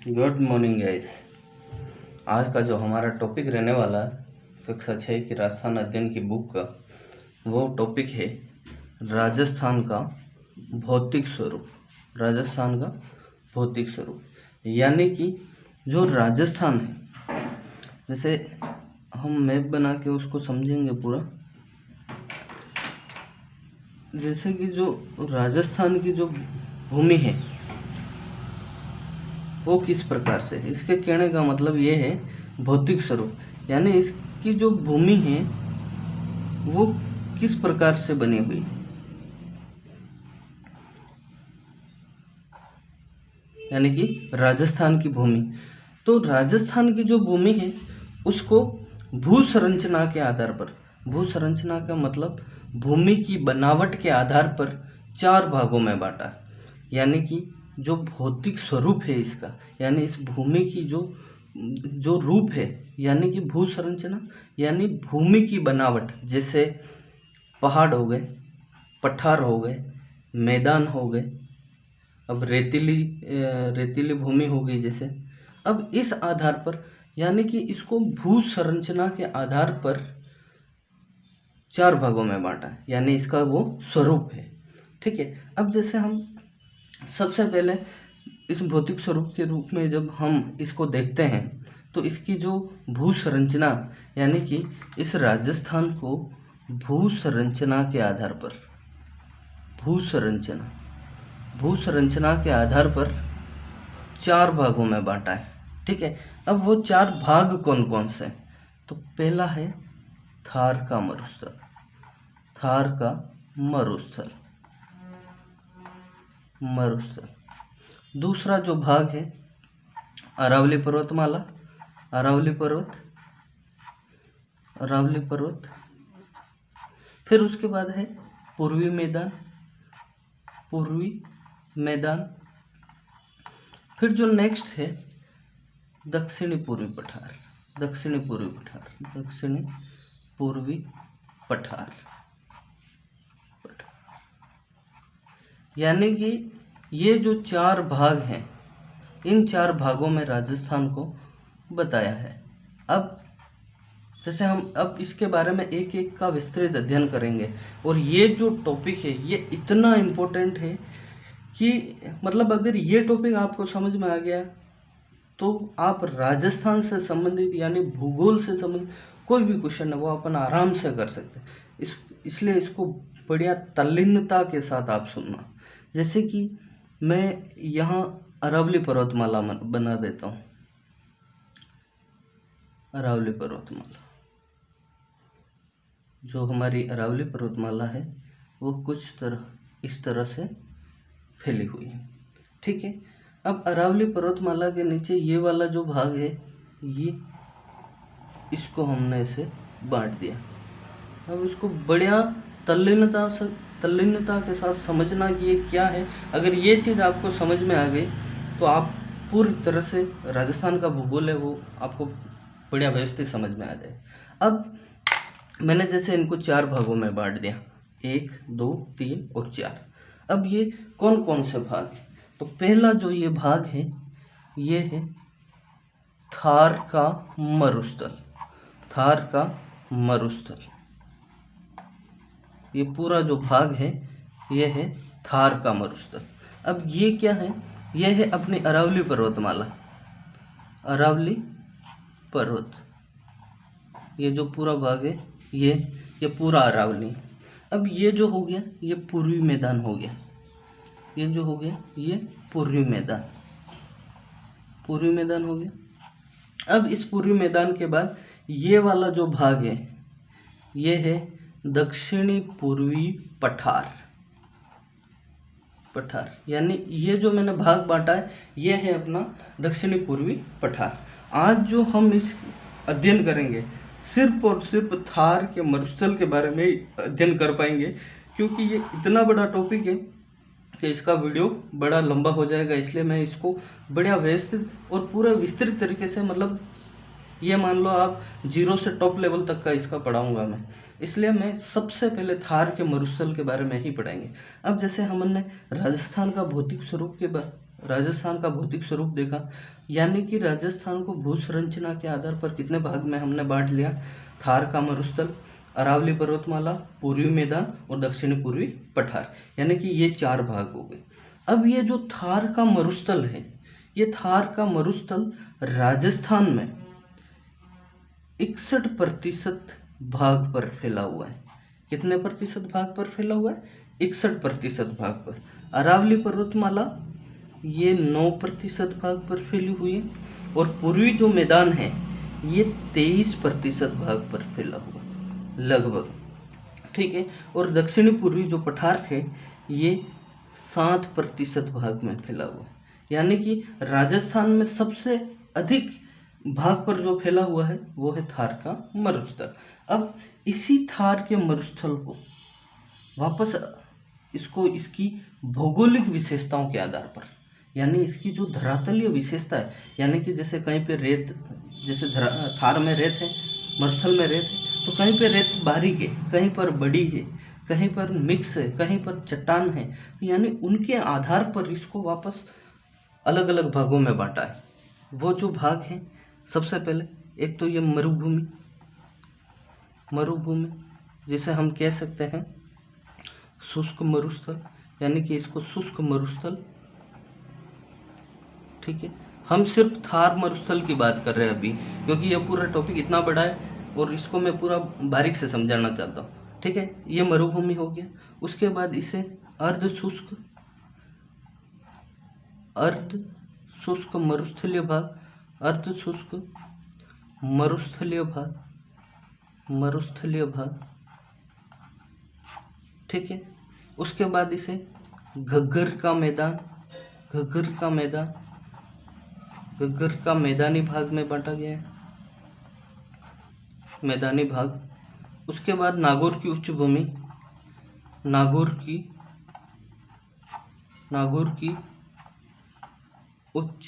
Good morning guys. आज का जो हमारा टॉपिक रहने वाला है कक्षा 6 की राजस्थान अध्ययन की बुक का वो टॉपिक है राजस्थान का भौतिक स्वरूप। राजस्थान का भौतिक स्वरूप यानी कि जो राजस्थान है, जैसे हम मैप बना के उसको समझेंगे पूरा। जैसे कि जो राजस्थान की जो भूमि है वो किस प्रकार से, इसके कहने का मतलब ये है भौतिक स्वरूप, यानी इसकी जो भूमि है वो किस प्रकार से बनी हुई है, यानी कि राजस्थान की भूमि। तो राजस्थान की जो भूमि है उसको भू संरचना के आधार पर, भू संरचना का मतलब भूमि की बनावट के आधार पर 4 भागों में बांटा। यानी कि जो भौतिक स्वरूप है इसका, यानी इस भूमि की जो रूप है, यानी कि भू संरचना यानी भूमि की बनावट, जैसे पहाड़ हो गए, पठार हो गए, मैदान हो गए, अब रेतीली भूमि हो गई जैसे। अब इस आधार पर यानी कि इसको भू संरचना के आधार पर 4 भागों में बांटा, यानी इसका वो स्वरूप है। ठीक है। अब जैसे हम सबसे पहले इस भौतिक स्वरूप के रूप में जब हम इसको देखते हैं तो इसकी जो भू संरचना, यानी कि इस राजस्थान को भू संरचना के आधार पर, भू संरचना के आधार पर 4 भागों में बांटा है। ठीक है। अब वो 4 भाग कौन कौन से? तो पहला है थार का मरुस्थल, थार का मरुस्थल। दूसरा जो भाग है अरावली पर्वतमाला, अरावली पर्वत। फिर उसके बाद है पूर्वी मैदान। फिर जो नेक्स्ट है दक्षिणी पूर्वी पठार। यानी कि ये जो 4 भाग हैं, इन 4 भागों में राजस्थान को बताया है। अब जैसे हम अब इसके बारे में एक एक का विस्तृत अध्ययन करेंगे, और ये जो टॉपिक है ये इतना इम्पोर्टेंट है कि मतलब अगर ये टॉपिक आपको समझ में आ गया तो आप राजस्थान से संबंधित यानी भूगोल से संबंधित कोई भी क्वेश्चन है वो अपन आराम से कर सकते हैं। इसलिए इसको बढ़िया तल्लीनता के साथ आप सुनना। जैसे कि मैं यहाँ अरावली पर्वतमाला बना देता हूँ। अरावली पर्वतमाला, जो हमारी अरावली पर्वतमाला है वो कुछ इस तरह से फैली हुई है। ठीक है। अब अरावली पर्वतमाला के नीचे ये वाला जो भाग है, ये इसको हमने ऐसे बांट दिया। अब इसको बढ़िया तल्लीनता के साथ समझना कि ये क्या है। अगर ये चीज़ आपको समझ में आ गई तो आप पूरी तरह से राजस्थान का भूगोल है वो आपको बढ़िया व्यवस्थित समझ में आ जाए। अब मैंने जैसे इनको 4 भागों में बांट दिया, 1, 2, 3 और 4। अब ये कौन कौन से भाग हैं? तो पहला जो ये भाग है ये है थार का मरुस्थल। ये पूरा जो भाग है ये है थार का मरुस्थल। अब ये क्या है? ये है अपनी अरावली पर्वतमाला, अरावली पर्वत। ये जो पूरा भाग है ये पूरा अरावली। अब ये जो हो गया ये पूर्वी मैदान हो गया। ये जो हो गया ये पूर्वी मैदान हो गया। अब इस पूर्वी मैदान के बाद ये वाला जो भाग है ये है दक्षिणी पूर्वी पठार। यानी ये जो मैंने भाग बांटा है ये है अपना दक्षिणी पूर्वी पठार। आज जो हम इस अध्ययन करेंगे सिर्फ और सिर्फ थार के मरुस्थल के बारे में अध्ययन कर पाएंगे, क्योंकि ये इतना बड़ा टॉपिक है कि इसका वीडियो बड़ा लंबा हो जाएगा। इसलिए मैं इसको बढ़िया व्यवस्थित और पूरा विस्तृत तरीके से, मतलब ये मान लो आप 0 से टॉप लेवल तक का इसका पढ़ाऊंगा मैं। इसलिए मैं सबसे पहले थार के मरुस्थल के बारे में ही पढ़ाएंगे। अब जैसे हमने राजस्थान का भौतिक स्वरूप के राजस्थान का भौतिक स्वरूप देखा, यानी कि राजस्थान को भू संरचना के आधार पर कितने भाग में हमने बांट लिया। थार का मरुस्थल, अरावली पर्वतमाला, पूर्वी मैदान और दक्षिणी पूर्वी पठार, यानी कि ये 4 भाग हो गए। अब ये जो थार का मरुस्थल है, ये थार का मरुस्थल राजस्थान में 61% भाग पर फैला हुआ है। कितने प्रतिशत भाग पर फैला हुआ है? 61% भाग पर। अरावली पर्वतमाला ये 9% भाग पर फैली हुई है, और पूर्वी जो मैदान है ये 23% भाग पर फैला हुआ लगभग, ठीक है। और दक्षिणी पूर्वी जो पठार है ये 7% भाग में फैला हुआ है, यानी कि राजस्थान में सबसे अधिक भाग पर जो फैला हुआ है वो है थार का मरुस्थल। अब इसी थार के मरुस्थल को वापस इसको इसकी भौगोलिक विशेषताओं के आधार पर, यानी इसकी जो धरातलीय विशेषता है, यानी कि जैसे कहीं पे रेत, जैसे थार में रेत है, मरुस्थल में रेत है, तो कहीं पे रेत बारीक है, कहीं पर बड़ी है, कहीं पर मिक्स है, कहीं पर चट्टान है, यानी उनके आधार पर इसको वापस अलग अलग भागों में बांटा है। वो जो भाग हैं, सबसे पहले एक तो ये मरुभूमि जिसे हम कह सकते हैं शुष्क मरुस्थल, यानी कि इसको शुष्क मरुस्थल, ठीक है। हम सिर्फ थार मरुस्थल की बात कर रहे हैं अभी, क्योंकि यह पूरा टॉपिक इतना बड़ा है और इसको मैं पूरा बारीक से समझाना चाहता हूँ, ठीक है। ये मरुभूमि हो गया। उसके बाद इसे अर्ध शुष्क मरुस्थलीय भाग, अर्ध शुष्क मरुस्थलीय भाग, ठीक है। उसके बाद इसे घग्गर का मैदानी भाग में बांटा गया है, मैदानी भाग। उसके बाद नागौर की उच्च भूमि, नागौर की उच्च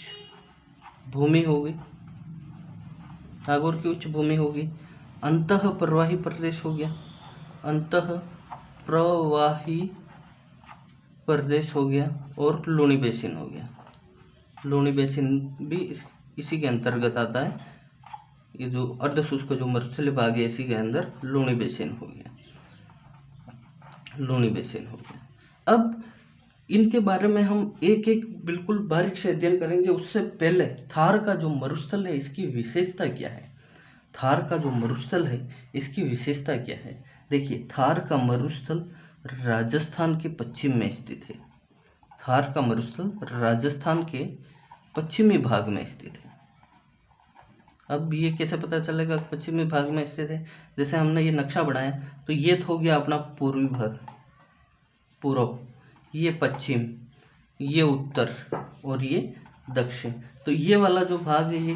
भूमि हो गई, नागौर की उच्च भूमि होगी। अंतः प्रवाही प्रदेश हो गया, अंतः प्रवाही प्रदेश हो गया, और लूणी बेसिन हो गया। लूणी बेसिन भी इसी के अंतर्गत आता है। ये जो अर्ध शुष्क जो मरुस्थलीय भाग है इसी के अंदर लूणी बेसिन हो गया। अब इनके बारे में हम एक एक बिल्कुल बारीक से अध्ययन करेंगे। उससे पहले थार का जो मरुस्थल है इसकी विशेषता क्या है? थार का जो मरुस्थल है इसकी विशेषता क्या है? देखिए, थार का मरुस्थल राजस्थान के पश्चिम में स्थित है। थार का मरुस्थल राजस्थान के पश्चिमी भाग में स्थित है। अब ये कैसे पता चलेगा पश्चिमी भाग में स्थित है? जैसे हमने ये नक्शा बनाया तो ये हो गया अपना पूर्वी भाग, पूर्व, ये पश्चिम, ये उत्तर और ये दक्षिण। तो ये वाला जो भाग है ये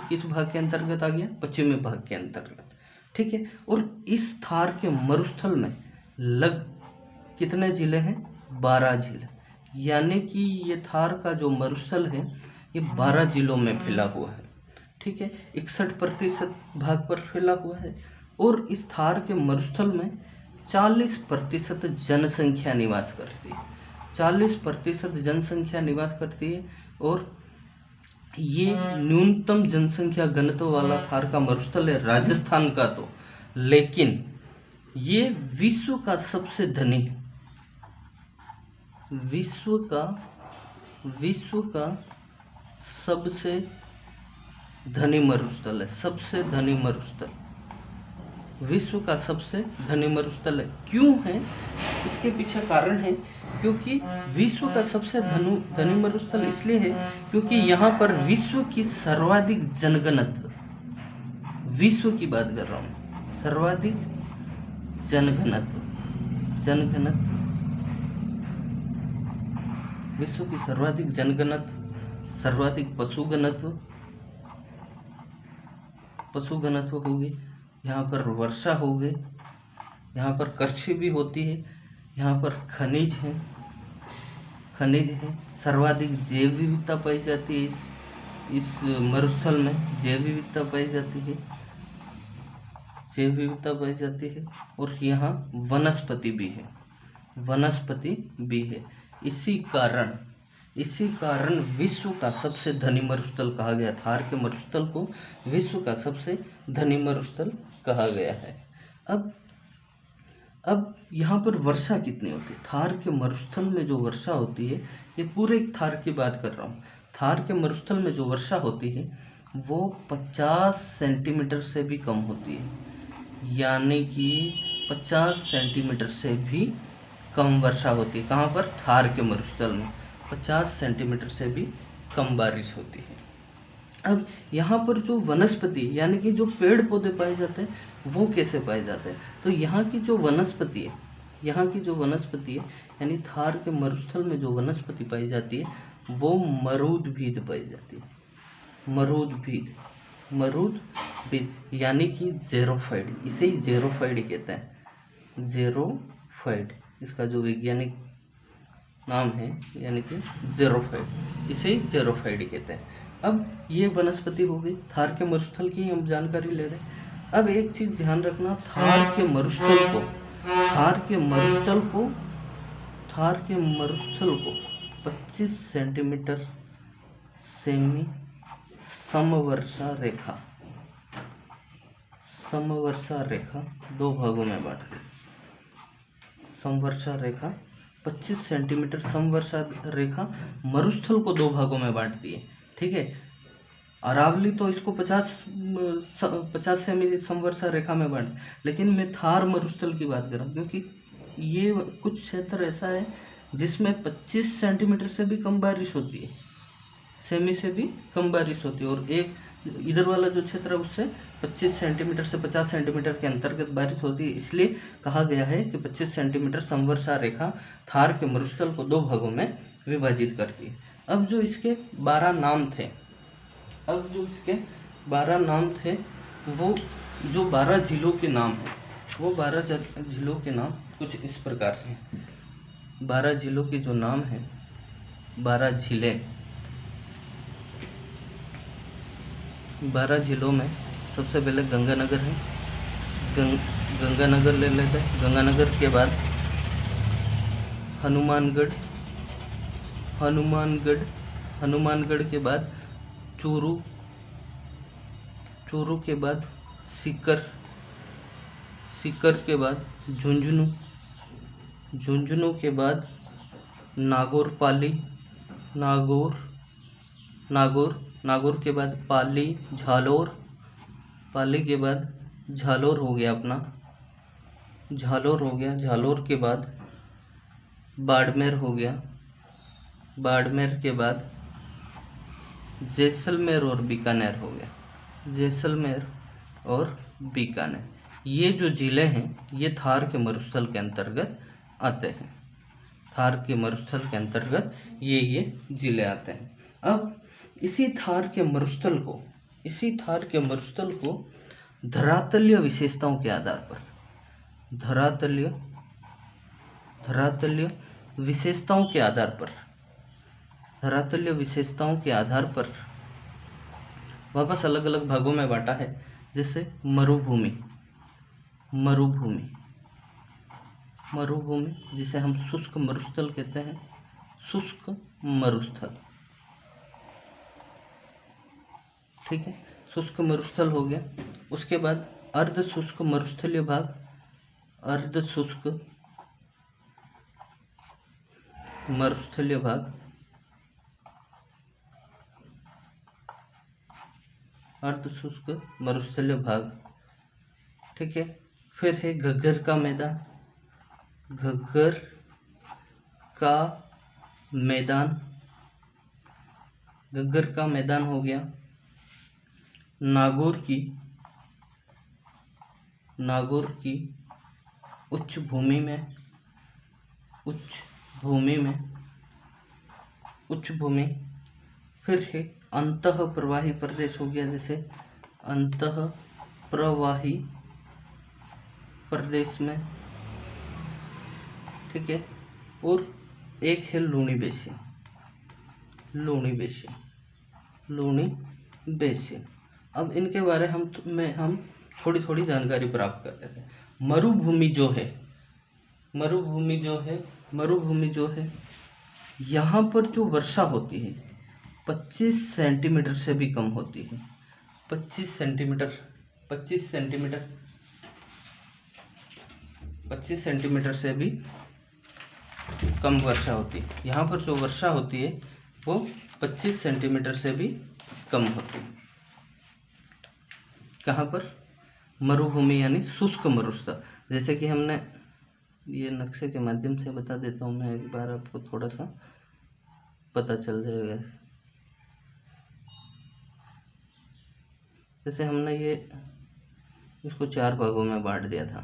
किस भाग के अंतर्गत आ गया? पश्चिमी भाग के अंतर्गत, ठीक है। और इस थार के मरुस्थल में कितने जिले हैं? 12 जिले, यानी कि ये थार का जो मरुस्थल है ये 12 जिलों में फैला हुआ है, ठीक है। 61% भाग पर फैला हुआ है। और इस थार के मरुस्थल में 40% जनसंख्या निवास करती है, 40% जनसंख्या निवास करती है। और ये न्यूनतम जनसंख्या घनत्व वाला थार का मरुस्थल है राजस्थान का तो, लेकिन ये विश्व का सबसे धनी मरुस्थल है, सबसे धनी मरुस्थल, विश्व का सबसे धनी मरुस्थल है। क्यों है? इसके पीछे कारण है, क्योंकि विश्व का सबसे धनी मरुस्थल इसलिए है क्योंकि यहाँ पर विश्व की सर्वाधिक जनघनत्व, विश्व की बात कर रहा हूँ, सर्वाधिक जनघनत्व, विश्व की सर्वाधिक जनघनत्व, सर्वाधिक पशु होगी। यहाँ पर वर्षा हो गई, यहाँ पर कृषि भी होती है, यहाँ पर खनिज है, सर्वाधिक जैव विविधता पाई जाती है। इस मरुस्थल में जैव विविधता पाई जाती है, और यहाँ वनस्पति भी है, इसी कारण इसी कारण विश्व का सबसे धनी मरुस्थल कहा गया। थार के मरुस्थल को विश्व का सबसे धनी मरुस्थल कहा गया है। अब यहाँ पर वर्षा कितनी होती है? थार के मरुस्थल में जो वर्षा होती है, ये पूरे थार की बात कर रहा हूँ। थार के मरुस्थल में जो वर्षा होती है वो 50 सेंटीमीटर से भी कम होती है, यानी कि 50 सेंटीमीटर से भी कम वर्षा होती है। कहाँ पर? थार के मरुस्थल में 50 सेंटीमीटर से भी कम बारिश होती है। अब यहाँ पर जो वनस्पति यानी कि जो पेड़ पौधे पाए जाते हैं वो कैसे पाए जाते हैं? तो यहाँ की जो वनस्पति है, यानी थार के मरुस्थल में जो वनस्पति पाई जाती है वो मरूदभीद पाई जाती है। मरूदभीद यानी कि ज़ेरोफाइट, इसे ही ज़ेरोफाइट कहते हैं। ज़ेरोफाइट इसका जो वैज्ञानिक नाम है, यानी कि ज़ेरोफाइट, इसे ज़ेरोफाइट कहते हैं। अब ये वनस्पति हो गई। थार के मरुस्थल की हम जानकारी ले रहे हैं। अब एक चीज़ ध्यान रखना, थार के मरुस्थल को 25 सेंटीमीटर सेमी समवर्षा रेखा 2 भागों में बांट दी। समवर्षा रेखा 25 सेंटीमीटर समवर्षा रेखा मरुस्थल को 2 भागों में बांट दी है। ठीक है। अरावली तो इसको 50 सेमी समवर्षा रेखा में बांट, लेकिन मैं थार मरुस्थल की बात कर रहा हूँ क्योंकि ये कुछ क्षेत्र ऐसा है जिसमें 25 सेंटीमीटर से भी कम बारिश होती है, सेमी से भी कम बारिश होती है, और एक इधर वाला जो क्षेत्र है उससे 25 सेंटीमीटर से 50 सेंटीमीटर के अंतर्गत बारिश होती है। इसलिए कहा गया है कि 25 सेंटीमीटर समवर्षा रेखा थार के मरुस्थल को 2 भागों में विभाजित करती है। अब जो इसके 12 नाम थे, वो जो 12 झीलों के नाम हैं, वो 12 झीलों के नाम कुछ इस प्रकार हैं। 12 झीलों के जो नाम हैं, 12 झीलों में सबसे पहले गंगानगर है। गंगानगर ले लेते हैं। गंगानगर के बाद हनुमानगढ़ के बाद चूरू के बाद सीकर के बाद झुंझुनू के बाद नागौर के बाद पाली के बाद झालोर हो गया अपना, झालोर के बाद बाड़मेर हो गया, बाड़मेर के बाद जैसलमेर और बीकानेर हो गया, जैसलमेर और बीकानेर। ये जो ज़िले हैं ये थार के मरुस्थल के अंतर्गत आते हैं। थार के मरुस्थल के अंतर्गत ये ज़िले आते हैं। अब इसी थार के मरुस्थल को धरातलीय विशेषताओं के आधार पर, धरातलीय विशेषताओं के आधार पर वापस अलग अलग भागों में बांटा है। जैसे मरुभूमि जिसे हम शुष्क मरुस्थल कहते हैं, शुष्क मरुस्थल। ठीक है, शुष्क मरुस्थल हो गया। उसके बाद अर्ध शुष्क मरुस्थलीय भाग, अर्ध शुष्क मरुस्थलीय भाग, ठीक है। फिर है घग्गर का मैदान हो गया। नागौर की उच्च भूमि। फिर है अंतः प्रवाही प्रदेश हो गया, जैसे अंतः प्रवाही प्रदेश में, ठीक है। और एक है लूणी बेसिन। अब इनके बारे में हम थोड़ी जानकारी प्राप्त कर लेते हैं। मरुभूमि जो है यहाँ पर जो वर्षा होती है 25 सेंटीमीटर से भी कम होती है। 25 सेंटीमीटर 25 सेंटीमीटर 25 सेंटीमीटर से भी कम वर्षा होती है। यहाँ पर जो वर्षा होती है वो 25 सेंटीमीटर से भी कम होती है। कहाँ पर? मरुभूमि यानी शुष्क मरुस्थल। जैसे कि हमने ये नक्शे के माध्यम से बता देता हूँ मैं एक बार, आपको थोड़ा सा पता चल जाएगा। जैसे हमने ये इसको 4 भागों में बांट दिया था।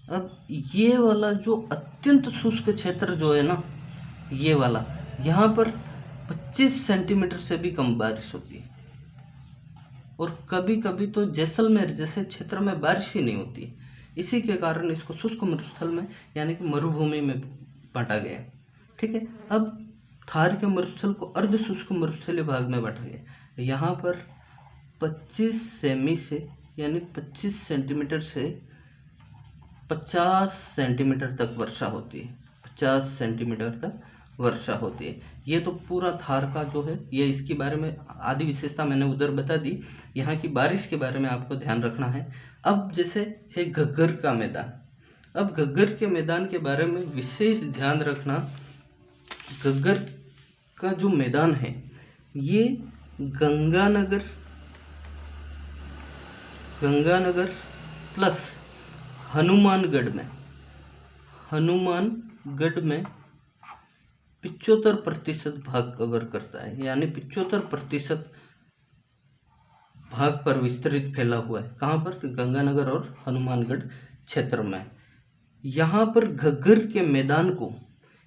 अब ये वाला जो अत्यंत शुष्क क्षेत्र जो है ना, ये वाला, यहाँ पर 25 सेंटीमीटर से भी कम बारिश होती है। और कभी कभी तो जैसलमेर जैसे क्षेत्र में बारिश ही नहीं होती। इसी के कारण इसको शुष्क मरुस्थल में यानी कि मरुभूमि में बांटा गया। ठीक है। अब थार के मरुस्थल को अर्ध शुष्क मरुस्थलीय भाग में बांटा गया। यहाँ पर 25 सेमी से यानी 25 सेंटीमीटर से 50 सेंटीमीटर तक वर्षा होती है। 50 सेंटीमीटर तक वर्षा होती है। ये तो पूरा थार का जो है, ये इसके बारे में आदि विशेषता मैंने उधर बता दी। यहाँ की बारिश के बारे में आपको ध्यान रखना है। अब जैसे है घग्गर का मैदान। अब घग्गर के मैदान के बारे में विशेष ध्यान रखना। घग्गर का जो मैदान है ये गंगानगर प्लस हनुमानगढ़ में 75% भाग कवर करता है। यानी 75% भाग पर विस्तृत फैला हुआ है। कहाँ पर? गंगानगर और हनुमानगढ़ क्षेत्र में। यहाँ पर घग्गर के मैदान को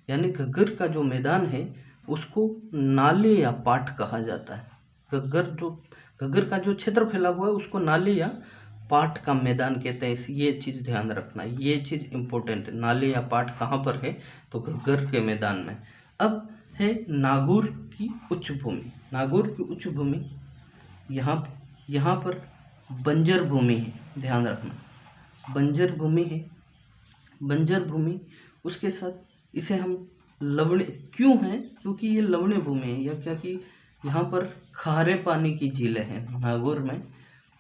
यानी घग्गर का जो मैदान है उसको नाले या पाट कहा जाता है। घग्गर का जो क्षेत्र फैला हुआ है उसको नाले या पाट का मैदान कहते हैं। ये चीज़ ध्यान रखना, ये चीज़ इम्पोर्टेंट है। नाले या पाट कहाँ पर है? तो घग्गर के मैदान में। अब है नागौर की उच्च भूमि। नागौर की उच्च भूमि यहाँ पर बंजर भूमि है। ध्यान रखना, बंजर भूमि है। बंजर भूमि, उसके साथ इसे हम लवण क्यों है? क्योंकि ये लवणीय भूमि है या क्योंकि यहाँ पर खारे पानी की झीलें हैं। नागौर में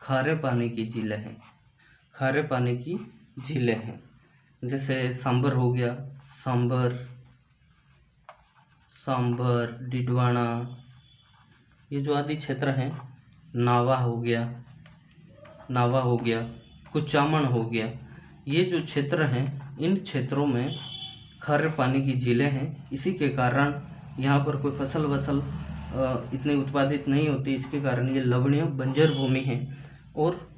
खारे पानी की झीलें हैं। खारे पानी की झीलें हैं जैसे सांबर हो गया, सांबर, डिडवाना, ये जो आदि क्षेत्र हैं। नावा हो गया, कुचामन हो गया। ये जो क्षेत्र हैं इन क्षेत्रों में खारे पानी की झीलें हैं। इसी के कारण यहाँ पर कोई फसल इतनी उत्पादित नहीं होती। इसके कारण ये लवणीय बंजर भूमि है और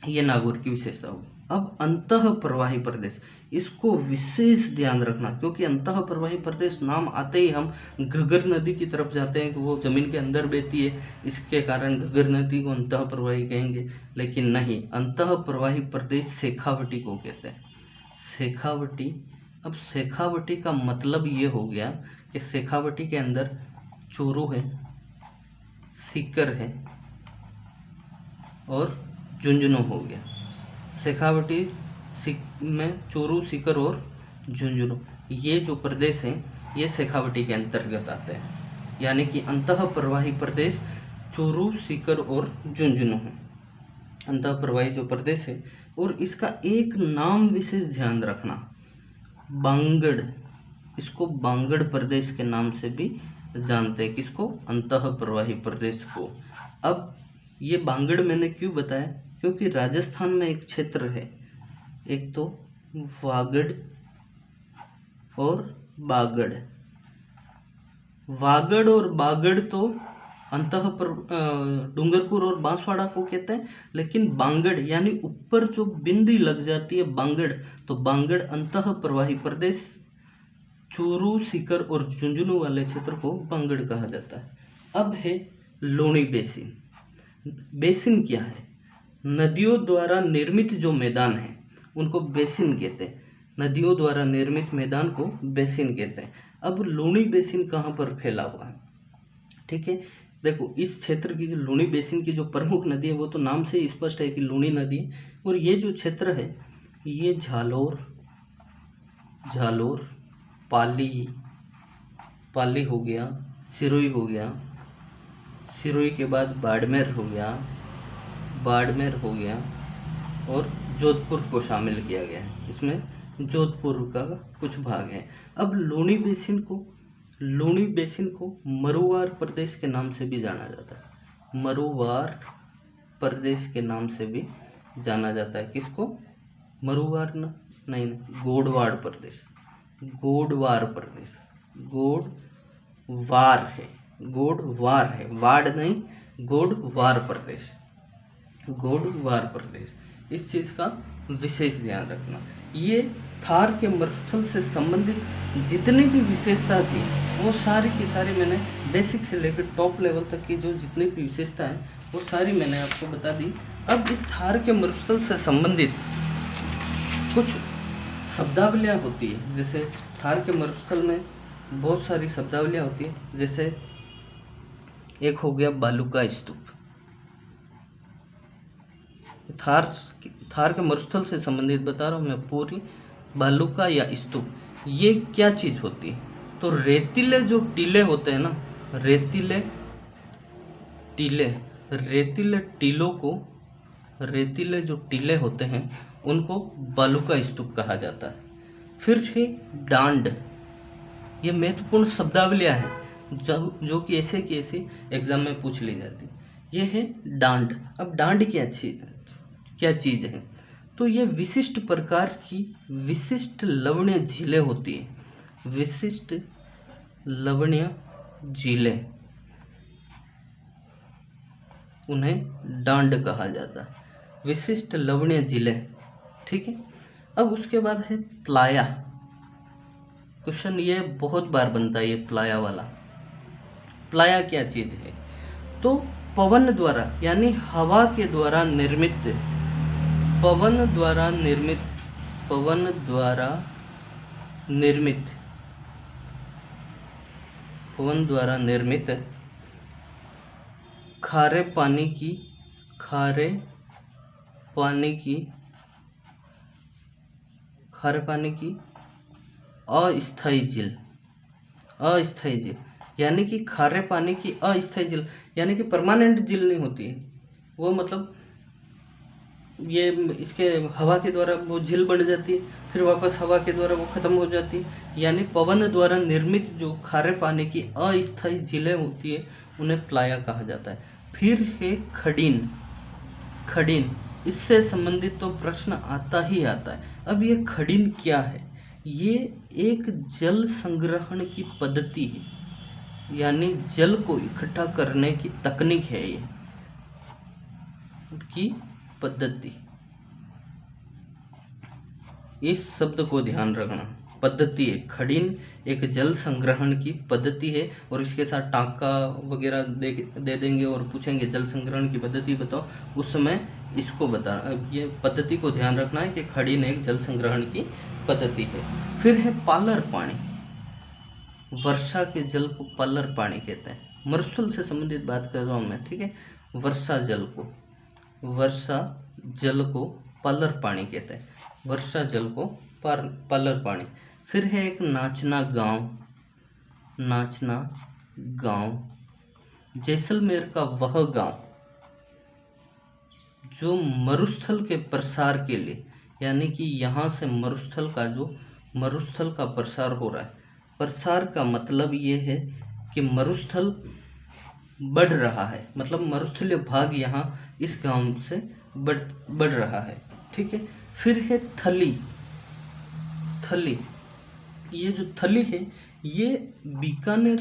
ये नागौर की विशेषता होगी। अब अंतः प्रवाही प्रदेश, इसको विशेष ध्यान रखना क्योंकि अंतः प्रवाही प्रदेश नाम आते ही हम घग्गर नदी की तरफ जाते हैं कि वो जमीन के अंदर बहती है, इसके कारण घग्गर नदी को अंतः प्रवाही कहेंगे। लेकिन नहीं, अंतः प्रवाही प्रदेश शेखावटी को कहते हैं। शेखावटी। अब शेखावटी का मतलब ये हो गया कि शेखावटी के अंदर चोरू है, सीकर है और झुंझुनू हो गया। शेखावटी में चोरू, सीकर और झुंझुनू, ये जो प्रदेश हैं ये शेखावटी के अंतर्गत आते हैं। यानी कि अंतः प्रवाही प्रदेश चोरू, सीकर और झुंझुनू है अंतः प्रवाही जो प्रदेश है। और इसका एक नाम विशेष ध्यान रखना, बांगड़। इसको बांगड़ प्रदेश के नाम से भी जानते हैं। किसको? अंतः प्रवाही प्रदेश को। अब ये बांगड़ मैंने क्यों बताया? क्योंकि राजस्थान में एक क्षेत्र है, एक तो वागड़ और बागड़। वागड़ और बागड़ तो डूंगरपुर और बांसवाड़ा को कहते हैं। लेकिन बांगड़ यानी ऊपर जो बिंदी लग जाती है बांगड़, तो बांगड़ अंतः प्रवाही प्रदेश, चोरू, सीकर और झुंझुनू वाले क्षेत्र को बांगड़ कहा जाता है। अब है लूणी बेसिन। बेसिन क्या है? नदियों द्वारा निर्मित जो मैदान है उनको बेसिन कहते हैं। नदियों द्वारा निर्मित मैदान को बेसिन कहते हैं। अब लूणी बेसिन कहाँ पर फैला हुआ है? ठीक है, देखो इस क्षेत्र की जो लूणी बेसिन की जो प्रमुख नदी है वो तो नाम से ही स्पष्ट है कि लूणी नदी है। और ये जो क्षेत्र है ये झालोर, झालोर, पाली, पाली हो गया, सिरोही हो गया, सिरोही के बाद बाड़मेर हो गया, बाड़मेर हो गया, और जोधपुर को शामिल किया गया है। इसमें जोधपुर का कुछ भाग है। अब लूणी बेसिन को मरुवार प्रदेश के नाम से भी जाना जाता है। मरुवार प्रदेश के नाम से भी जाना जाता है। किसको? मरुवार नहीं, गोडवाड़ प्रदेश, गोडवार प्रदेश, गोडवार है, गोडवार है, वाड़ नहीं, गोडवार प्रदेश, गोडवार प्रदेश। इस चीज़ का विशेष ध्यान रखना। ये थार के मरुस्थल से संबंधित जितनी भी विशेषता थी वो सारी की सारी मैंने बेसिक से लेकर टॉप लेवल तक की जो जितनी भी विशेषता है वो सारी मैंने आपको बता दी। अब इस थार के मरुस्थल से संबंधित कुछ शब्दावलियाँ होती है। जैसे थार के मरुस्थल में बहुत सारी शब्दावलियाँ होती है। जैसे एक हो गया बालूका स्तूप। थार के मरुस्थल से संबंधित बता रहा हूँ मैं पूरी। बालूका या स्तूप ये क्या चीज़ होती है? तो रेतीले जो टीले होते हैं ना, रेतीले जो टीले होते हैं उनको बालूका स्तूप कहा जाता है। फिर है डांड। ये महत्वपूर्ण शब्दावलियाँ हैं जो कि ऐसे की ऐसे एग्जाम में पूछ ली जाती। ये है डांड। अब डांड क्या चीज़ है? तो ये विशिष्ट प्रकार की विशिष्ट लवणीय झीलें होती हैं। विशिष्ट लवणीय झीलें, उन्हें डांड कहा जाता है। विशिष्ट लवणीय झीलें, ठीक है। अब उसके बाद है प्लाया। क्वेश्चन ये बहुत बार बनता है, ये प्लाया वाला। प्लाया क्या चीज़ है? तो पवन द्वारा यानी हवा के द्वारा निर्मित, पवन द्वारा निर्मित खारे पानी की अस्थायी झील, यानी कि खारे पानी की अस्थायी झील, यानी कि परमानेंट झील नहीं होती है वो। मतलब ये इसके हवा के द्वारा वो झील बन जाती है, फिर वापस हवा के द्वारा वो खत्म हो जाती है। यानी पवन द्वारा निर्मित जो खारे पानी की अस्थायी झीलें होती है उन्हें प्लाया कहा जाता है। फिर है खडीन। इससे संबंधित तो प्रश्न आता ही आता है। अब ये खडीन क्या है? ये एक जल संग्रहण की पद्धति है, यानी जल को इकट्ठा करने की तकनीक है ये की पद्धति। इस शब्द को ध्यान रखना, पद्धति है। खडीन एक जल संग्रहण की पद्धति है, और इसके साथ टाँका वगैरह दे देंगे और पूछेंगे जल संग्रहण की पद्धति बताओ, उस समय इसको बता, ये पद्धति को ध्यान रखना है कि खडीन एक जल संग्रहण की पद्धति है। फिर है पालर पानी। वर्षा के जल को पालर पानी कहते हैं। मरुस्थल से संबंधित बात कर रहा हूँ मैं, ठीक है। वर्षा जल को पालर पानी कहते हैं। वर्षा जल को पालर पानी। फिर है एक नाचना गांव। जैसलमेर का वह गांव जो मरुस्थल के प्रसार के लिए, यानी कि यहाँ से मरुस्थल का प्रसार हो रहा है। प्रसार का मतलब ये है कि मरुस्थल बढ़ रहा है, मतलब मरुस्थलीय भाग यहाँ इस गांव से बढ़ रहा है, ठीक है। फिर है थली। ये जो थली है ये बीकानेर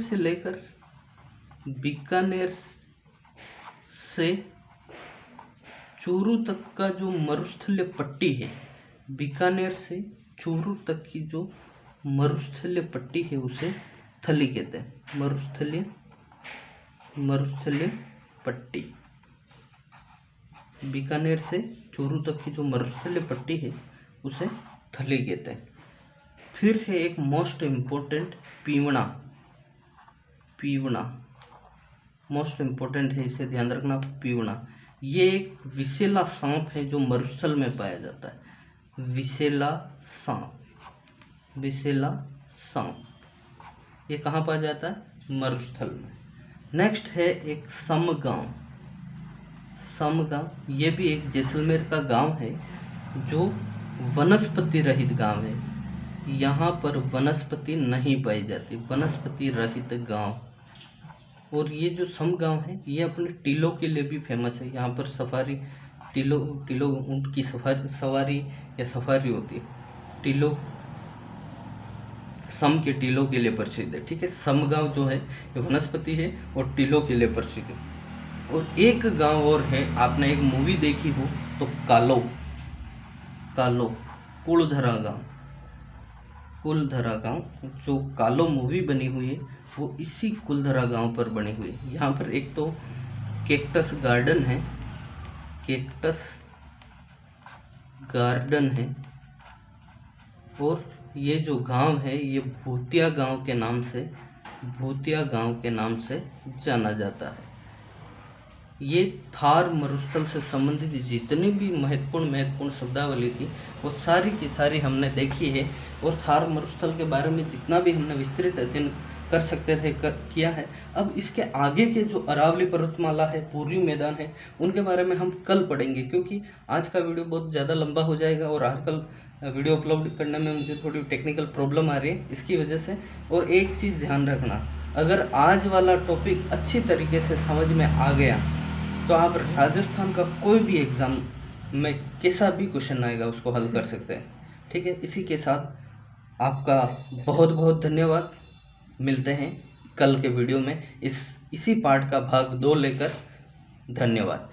से चूरू तक का जो मरुस्थलीय पट्टी है, बीकानेर से चूरू तक की जो मरुस्थलीय पट्टी है उसे थली कहते हैं। मरुस्थलीय पट्टी, बीकानेर से चूरू तक की जो मरुस्थलीय पट्टी है उसे थली कहते हैं। फिर है एक मोस्ट इम्पोर्टेंट पीवना। मोस्ट इम्पोर्टेंट है, इसे ध्यान रखना। पीवना ये एक विषैला सांप है जो मरुस्थल में पाया जाता है। विषैला सांप, बिसेला सांप, ये कहाँ पाया जाता है? मरुस्थल में। नेक्स्ट है एक समगांव। समगांव ये भी एक जैसलमेर का गांव है जो वनस्पति रहित गांव है। यहाँ पर वनस्पति नहीं पाई जाती, वनस्पति रहित गांव। और ये जो समगांव है ये अपने टीलों के लिए भी फेमस है। यहाँ पर सफारी टीलों ऊँट की सवारी या सफारी होती है। टीलों सम के टीलों के लिए प्रसिद्ध है। ठीक है, समगांव जो है ये वनस्पति है और टीलों के लिए प्रसिद्ध है। और एक गांव और है, आपने एक मूवी देखी हो तो कालो कुलधरा गांव। कुलधरा गांव जो कालो मूवी बनी हुई है वो इसी कुलधरा गांव पर बनी हुई है। यहाँ पर एक तो कैक्टस गार्डन है, और ये जो गांव है ये भूतिया गांव के नाम से जाना जाता है। ये थार मरुस्थल से संबंधित जितनी भी महत्वपूर्ण शब्दावली थी वो सारी की सारी हमने देखी है। और थार मरुस्थल के बारे में जितना भी हमने विस्तृत अध्ययन कर सकते थे किया है। अब इसके आगे के जो अरावली पर्वतमाला है, पूर्वी मैदान है, उनके बारे में हम कल पढ़ेंगे, क्योंकि आज का वीडियो बहुत ज़्यादा लंबा हो जाएगा और आजकल वीडियो अपलोड करने में मुझे थोड़ी टेक्निकल प्रॉब्लम आ रही है इसकी वजह से। और एक चीज़ ध्यान रखना, अगर आज वाला टॉपिक अच्छी तरीके से समझ में आ गया तो आप राजस्थान का कोई भी एग्ज़ाम में कैसा भी क्वेश्चन आएगा उसको हल कर सकते हैं। ठीक है, इसी के साथ आपका बहुत बहुत धन्यवाद। मिलते हैं कल के वीडियो में इसी पार्ट का भाग 2 लेकर। धन्यवाद।